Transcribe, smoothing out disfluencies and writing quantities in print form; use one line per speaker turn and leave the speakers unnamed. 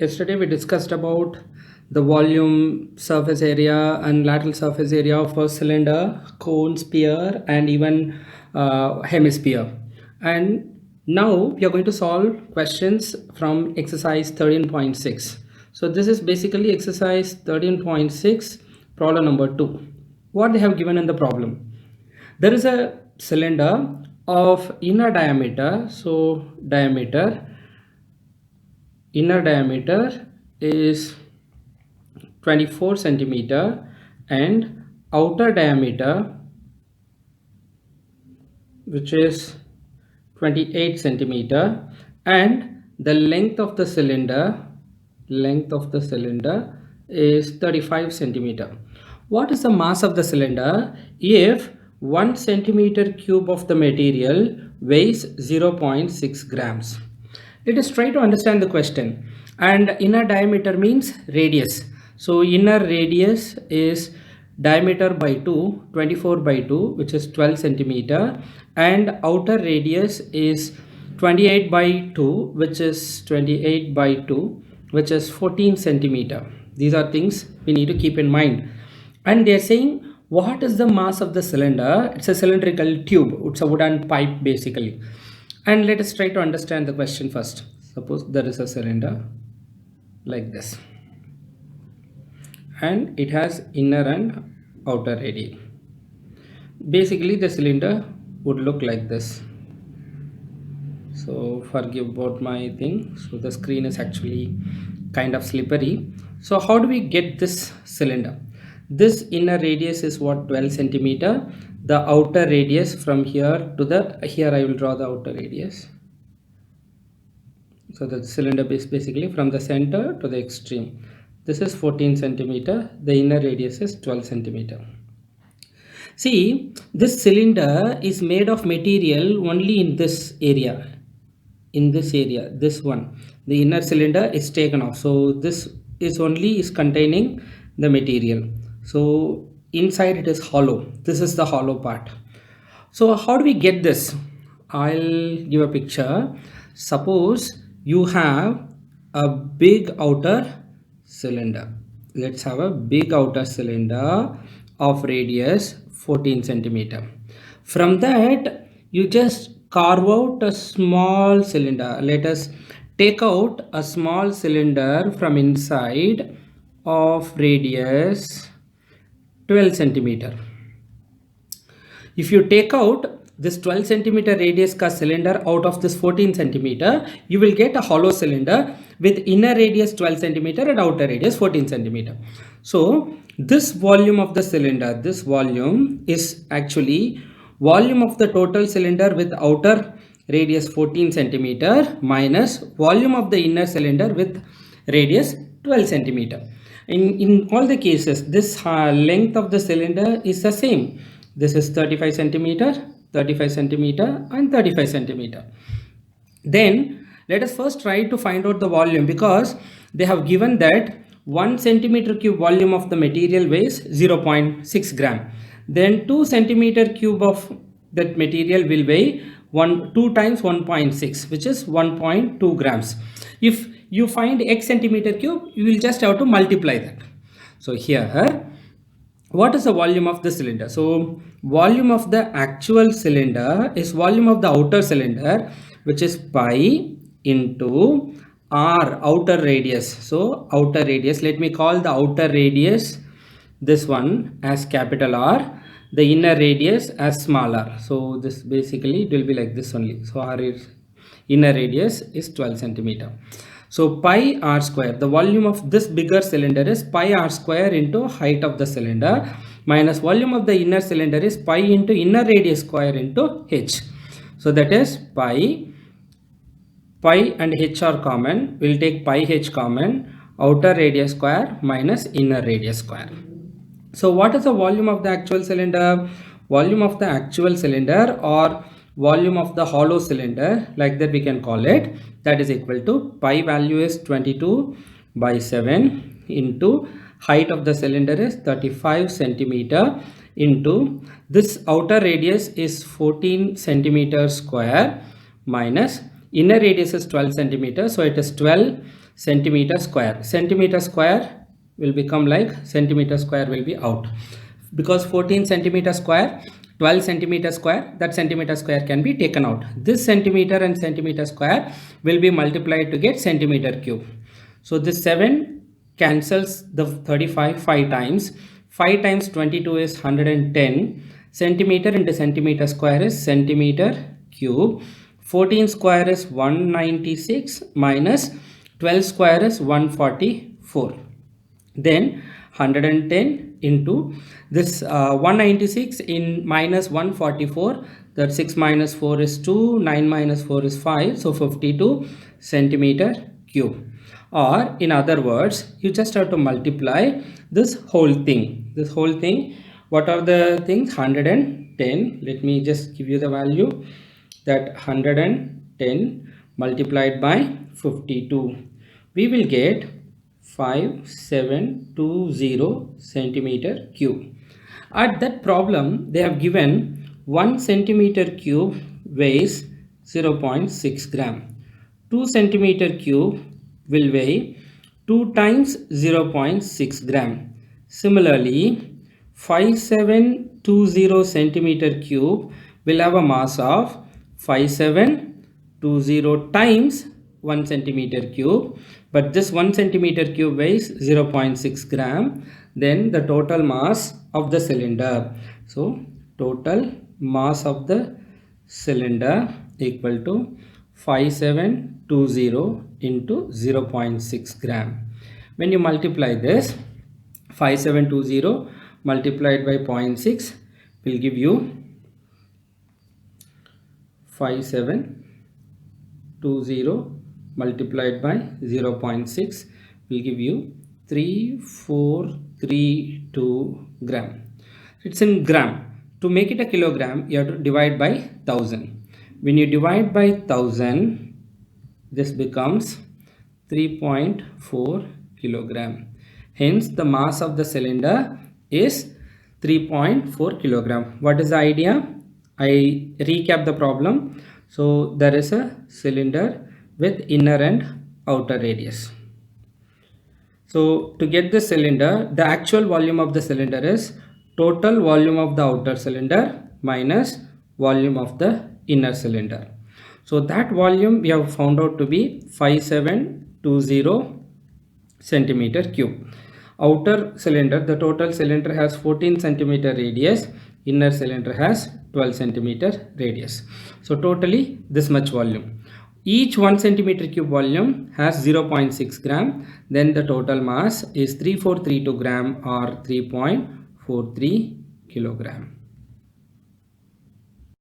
Yesterday we discussed about the volume, surface area and lateral surface area of a cylinder, cone, sphere and even hemisphere. And now we are going to solve questions from exercise 13.6. So this is basically exercise 13.6, problem number 2. What they have given in the problem. There is a cylinder of inner diameter, so inner diameter is 24 centimeter and outer diameter, which is 28 centimeter, and the length of the cylinder is 35 centimeter. What is the mass of the cylinder if 1 centimeter cube of the material weighs 0.6 grams? Let us try to understand the question. And inner diameter means radius. So inner radius is diameter by 2, 24 by 2, which is 12 centimeter, and outer radius is 28 by 2, which is 14 centimeter. These are things we need to keep in mind. And they are saying, what is the mass of the cylinder? It's a cylindrical tube. It's a wooden pipe basically. And let us try to understand the question first. Suppose there is a cylinder like this, and it has inner and outer radii. Basically the cylinder would look like this. So forgive about my thing. So the screen is actually kind of slippery. So how do we get this cylinder? This inner radius is what, 12 centimeter. The outer radius from here to here I will draw the outer radius. So the cylinder is basically from the center to the extreme. This is 14 centimeter. The inner radius is 12 centimeter. See, this cylinder is made of material only in this area. This one, the inner cylinder is taken off. So this is containing the material. So inside it is hollow. This is the hollow part. So how do we get this? I'll give a picture. Suppose you have a big outer cylinder. Let's have a big outer cylinder of radius 14 centimeter. From that, you just carve out a small cylinder. Let us take out a small cylinder from inside of radius 12 centimeter. If you take out this 12 centimeter radius ka cylinder out of this 14 centimeter, you will get a hollow cylinder with inner radius 12 centimeter and outer radius 14 centimeter. So this volume of the cylinder, this volume is actually volume of the total cylinder with outer radius 14 centimeter minus volume of the inner cylinder with radius 12 centimeter. In all the cases, this length of the cylinder is the same. This is 35 centimeter, 35 centimeter and 35 centimeter. Then let us first try to find out the volume, because they have given that 1 centimeter cube volume of the material weighs 0.6 gram. Then 2 centimeter cube of that material will weigh 2 times 1.6, which is 1.2 grams. If you find x centimeter cube, you will just have to multiply that. So here, what is the volume of the cylinder? So volume of the actual cylinder is volume of the outer cylinder, which is pi into r, outer radius. So outer radius, let me call the outer radius, this one, as capital R, the inner radius as small r. So this basically it will be like this only. So r is, inner radius is 12 centimeter. So pi r square, the volume of this bigger cylinder is pi r square into height of the cylinder minus volume of the inner cylinder is pi into inner radius square into h. So that is pi and h are common. We'll take pi h common, outer radius square minus inner radius square. So what is the volume of the actual cylinder? Volume of the actual cylinder, or volume of the hollow cylinder, like that we can call it, that is equal to pi value is 22 by 7 into height of the cylinder is 35 centimeter into this outer radius is 14 centimeter square minus Inner radius is 12 centimeters, so it is 12 centimeter square. Centimeter square will become like centimeter square will be out, because 14 centimeter square, 12 centimeter square, that centimeter square can be taken out. This centimeter and centimeter square will be multiplied to get centimeter cube. So this 7 cancels the 35 5 times. 5 times 22 is 110. Centimeter into centimeter square is centimeter cube. 14 square is 196 minus 12 square is 144. Then 110 into this 196 in minus 144, that 6 minus 4 is 2, 9 minus 4 is 5, so 52 centimeter cube. Or in other words, you just have to multiply this whole thing. This whole thing, what are the things? 110. Let me just give you the value. That 110 multiplied by 52. We will get 5720 centimeter cube. At that problem, they have given 1 centimeter cube weighs 0.6 gram. 2 centimeter cube will weigh 2 times 0.6 gram. Similarly, 5720 centimeter cube will have a mass of 5720 times 1 centimeter cube, but this 1 centimeter cube weighs 0.6 gram. Then the total mass of the cylinder. So total mass of the cylinder equal to 5720 into 0.6 gram. When you multiply this, 5720 multiplied by 0.6 will give you 5720 multiplied by 0.6 will give you 3432 gram. It's in gram. To make it a kilogram, you have to divide by 1000. When you divide by 1000, this becomes 3.4 kilogram. Hence, the mass of the cylinder is 3.4 kilogram. What is the idea? I recap the problem. So there is a cylinder with inner and outer radius. So to get the cylinder, the actual volume of the cylinder is total volume of the outer cylinder minus volume of the inner cylinder. So that volume we have found out to be 5720 centimeter cube. Outer cylinder, the total cylinder has 14 centimeter radius, inner cylinder has 12 centimeter radius. So totally this much volume. Each 1 centimeter cube volume has 0.6 gram. Then the total mass is 3432 gram or 3.43 kilogram.